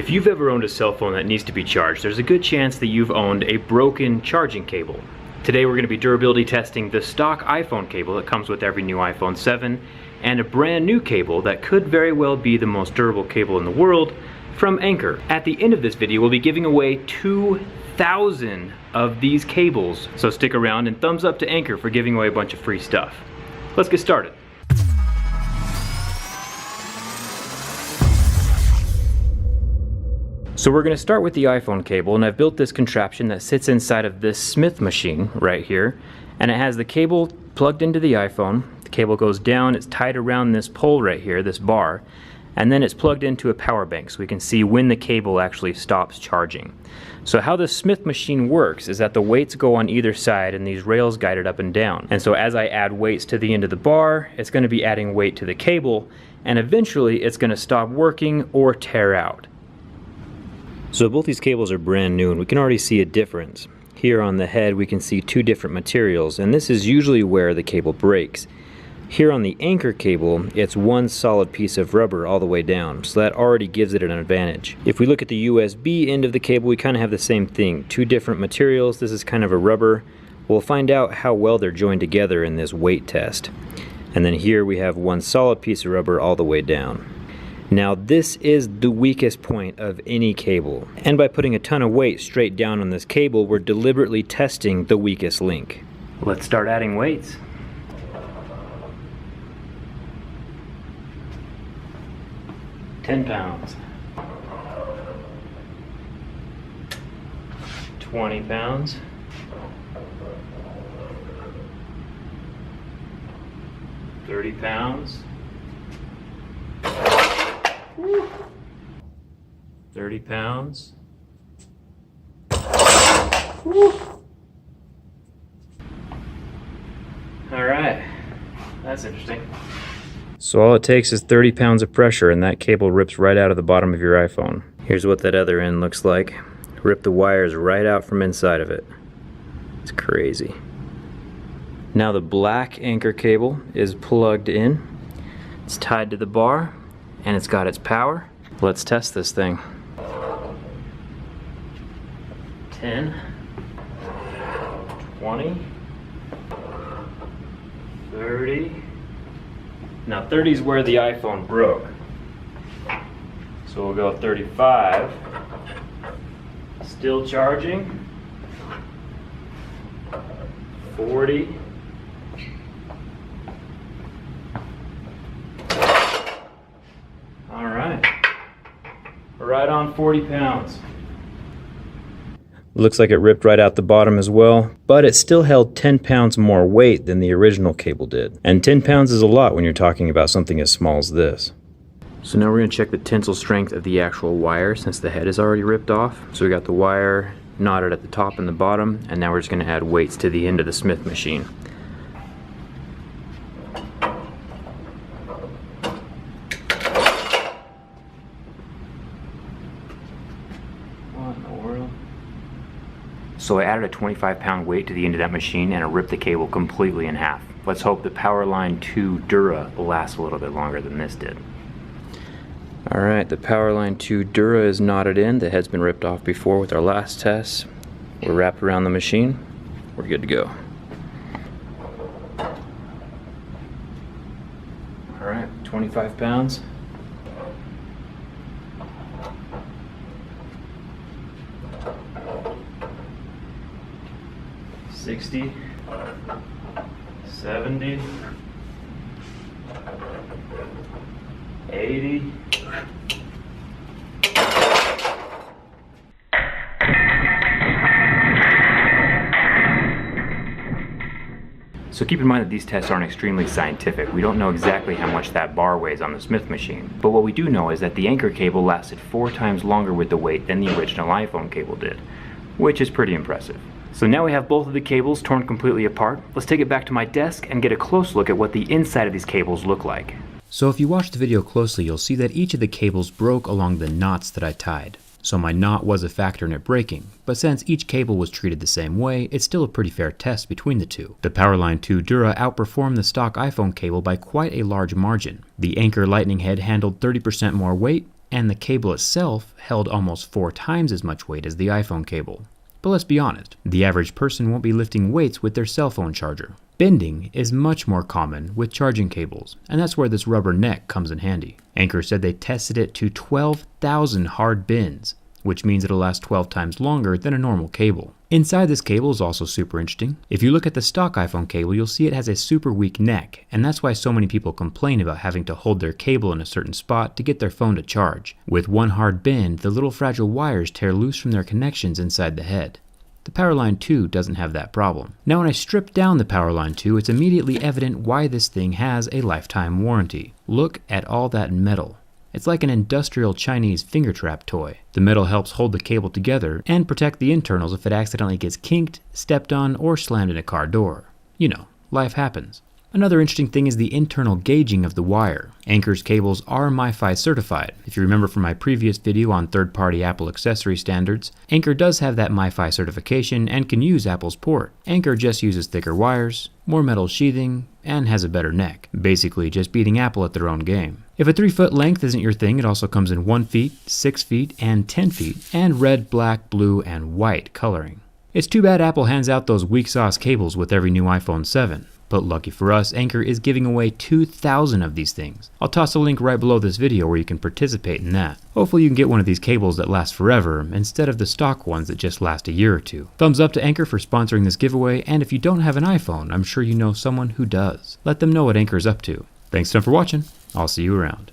If you've ever owned a cell phone that needs to be charged, there's a good chance that you've owned a broken charging cable. Today we're going to be durability testing the stock iPhone cable that comes with every new iPhone 7 and a brand new cable that could very well be the most durable cable in the world from Anker. At the end of this video we'll be giving away 2,000 of these cables, so stick around and thumbs up to Anker for giving away a bunch of free stuff. Let's get started. So we're going to start with the iPhone cable, and I've built this contraption that sits inside of this Smith machine right here, and it has the cable plugged into the iPhone. The cable goes down, it's tied around this pole right here, this bar, and then it's plugged into a power bank so we can see when the cable actually stops charging. So how this Smith machine works is that the weights go on either side and these rails guide it up and down. And so as I add weights to the end of the bar, it's going to be adding weight to the cable, and eventually it's going to stop working or tear out. So both these cables are brand new and we can already see a difference. Here on the head we can see two different materials, and this is usually where the cable breaks. Here on the Anker cable, it's one solid piece of rubber all the way down, so that already gives it an advantage. If we look at the USB end of the cable, we kind of have the same thing. Two different materials. This is kind of a rubber. We'll find out how well they're joined together in this weight test. And then here we have one solid piece of rubber all the way down. Now this is the weakest point of any cable, and by putting a ton of weight straight down on this cable, we're deliberately testing the weakest link. Let's start adding weights. £10, 20 pounds, 30 pounds, 30 pounds. Alright, that's interesting. So all it takes is 30 pounds of pressure and that cable rips right out of the bottom of your iPhone. Here's what that other end looks like. Rip the wires right out from inside of it. It's crazy. Now the black Anker cable is plugged in. It's tied to the bar and it's got its power. Let's test this thing. 10, 20, 30. Now 30 is where the iPhone broke. So we'll go 35. Still charging. 40. All right. We're right on 40 pounds. Looks like it ripped right out the bottom as well, but it still held 10 pounds more weight than the original cable did. And 10 pounds is a lot when you're talking about something as small as this. So now we're going to check the tensile strength of the actual wire since the head is already ripped off. So we got the wire knotted at the top and the bottom, and now we're just going to add weights to the end of the Smith machine. So I added a 25-pound weight to the end of that machine and it ripped the cable completely in half. Let's hope the Powerline 2 Dura will last a little bit longer than this did. Alright, the Powerline 2 Dura is knotted in. The head's been ripped off before with our last test. We're wrapped around the machine. We're good to go. Alright, 25 pounds. 60, 70, 80. So keep in mind that these tests aren't extremely scientific. We don't know exactly how much that bar weighs on the Smith machine. But what we do know is that the Anker cable lasted 4 times longer with the weight than the original iPhone cable did, which is pretty impressive. So now we have both of the cables torn completely apart. Let's take it back to my desk and get a close look at what the inside of these cables look like. So if you watch the video closely, you'll see that each of the cables broke along the knots that I tied. So my knot was a factor in it breaking, but since each cable was treated the same way, it's still a pretty fair test between the two. The Powerline 2 Dura outperformed the stock iPhone cable by quite a large margin. The Anker Lightning head handled 30% more weight, and the cable itself held almost 4 times as much weight as the iPhone cable. But let's be honest, the average person won't be lifting weights with their cell phone charger. Bending is much more common with charging cables, and that's where this rubber neck comes in handy. Anker said they tested it to 12,000 hard bends, which means it'll last 12 times longer than a normal cable. Inside this cable is also super interesting. If you look at the stock iPhone cable, you'll see it has a super weak neck, and that's why so many people complain about having to hold their cable in a certain spot to get their phone to charge. With one hard bend, the little fragile wires tear loose from their connections inside the head. The Powerline 2 doesn't have that problem. Now when I strip down the Powerline 2, it's immediately evident why this thing has a lifetime warranty. Look at all that metal. It's like an industrial Chinese finger trap toy. The metal helps hold the cable together and protect the internals if it accidentally gets kinked, stepped on, or slammed in a car door. You know, life happens. Another interesting thing is the internal gauging of the wire. Anker's cables are MiFi certified. If you remember from my previous video on third-party Apple accessory standards, Anker does have that MiFi certification and can use Apple's port. Anker just uses thicker wires, more metal sheathing, and has a better neck. Basically just beating Apple at their own game. If a 3-foot length isn't your thing, it also comes in 1 feet, 6 feet, and 10 feet, and red, black, blue, and white coloring. It's too bad Apple hands out those weak sauce cables with every new iPhone 7. But lucky for us, Anker is giving away 2,000 of these things. I'll toss a link right below this video where you can participate in that. Hopefully you can get one of these cables that last forever, instead of the stock ones that just last a year or two. Thumbs up to Anker for sponsoring this giveaway, and if you don't have an iPhone, I'm sure you know someone who does. Let them know what Anker's up to. Thanks a ton for watching. I'll see you around.